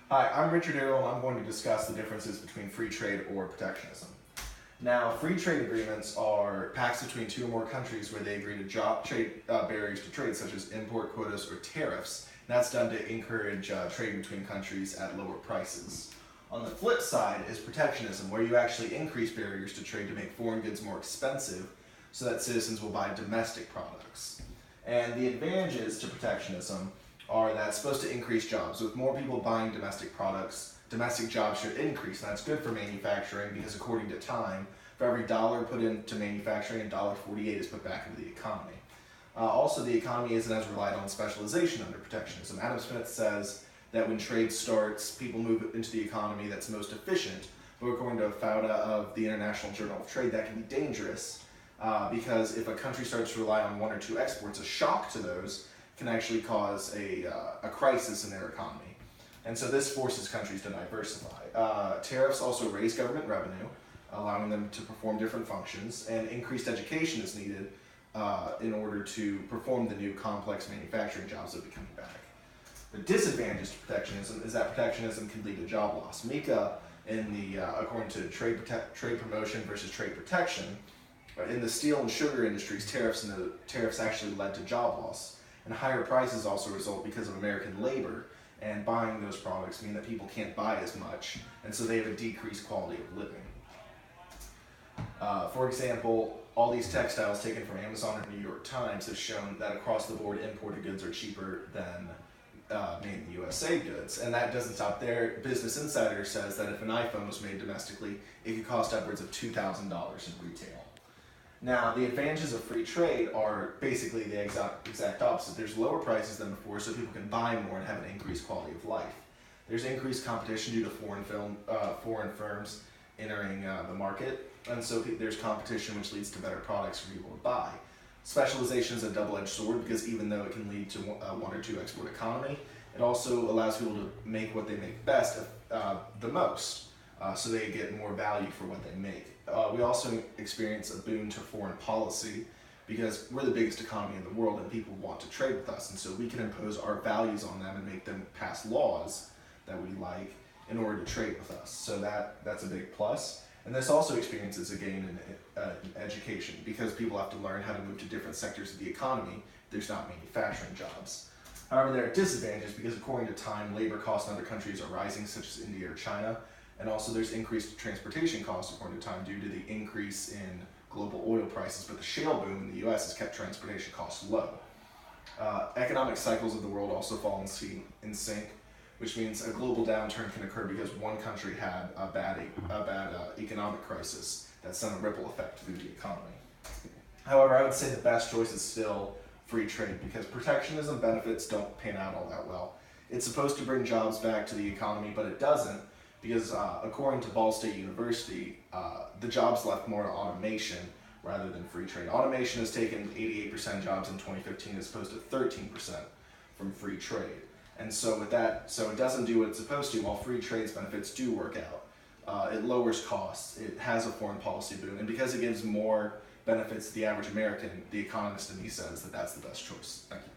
Hi, I'm Richard Arrow, and I'm going to discuss the differences between free trade or protectionism. Now, free trade agreements are pacts between two or more countries where they agree to drop barriers to trade, such as import quotas or tariffs. And that's done to encourage trade between countries at lower prices. On the flip side is protectionism, where you actually increase barriers to trade to make foreign goods more expensive so that citizens will buy domestic products. And the advantages to protectionism are that it's supposed to increase jobs. With more people buying domestic products, domestic jobs should increase, and that's good for manufacturing because according to Time, for every dollar put into manufacturing, $1.48 is put back into the economy. Also, the economy isn't as reliant on specialization under protectionism. Adam Smith says that when trade starts, people move into the economy that's most efficient, but according to Fauda of the International Journal of Trade, that can be dangerous because if a country starts to rely on one or two exports, a shock to those can actually cause a crisis in their economy. And so this forces countries to diversify. Tariffs also raise government revenue, allowing them to perform different functions, and increased education is needed in order to perform the new complex manufacturing jobs that will be coming back. The disadvantage to protectionism is that protectionism can lead to job loss. Mika, according to trade promotion versus trade protection, in the steel and sugar industries, tariffs actually led to job loss. And higher prices also result because of American labor, and buying those products mean that people can't buy as much, and so they have a decreased quality of living. For example, all these textiles taken from Amazon or New York Times have shown that across the board imported goods are cheaper than made in the USA goods, and that doesn't stop there. Business Insider says that if an iPhone was made domestically, it could cost upwards of $2,000 in retail. Now, the advantages of free trade are basically the exact opposite. There's lower prices than before, so people can buy more and have an increased quality of life. There's increased competition due to foreign firms entering the market, and so there's competition which leads to better products for people to buy. Specialization is a double-edged sword because even though it can lead to one or two export economy, it also allows people to make what they make best the most. So they get more value for what they make. We also experience a boon to foreign policy because we're the biggest economy in the world and people want to trade with us, and so we can impose our values on them and make them pass laws that we like in order to trade with us. So that's a big plus. And this also experiences a gain in education because people have to learn how to move to different sectors of the economy. There's not manufacturing jobs. However, there are disadvantages because according to Time, labor costs in other countries are rising, such as India or China. And also there's increased transportation costs according to Time due to the increase in global oil prices, but the shale boom in the US has kept transportation costs low. Economic cycles of the world also fall in sync, which means a global downturn can occur because one country had a bad economic crisis that sent a ripple effect through the economy. However, I would say the best choice is still free trade because protectionism benefits don't pan out all that well. It's supposed to bring jobs back to the economy, but it doesn't. Because according to Ball State University, the jobs left more to automation rather than free trade. Automation has taken 88% jobs in 2015 as opposed to 13% from free trade. And so with that, so it doesn't do what it's supposed to, while free trade's benefits do work out. It lowers costs, it has a foreign policy boon, and because it gives more benefits to the average American, the economist in me says that that's the best choice. Thank you.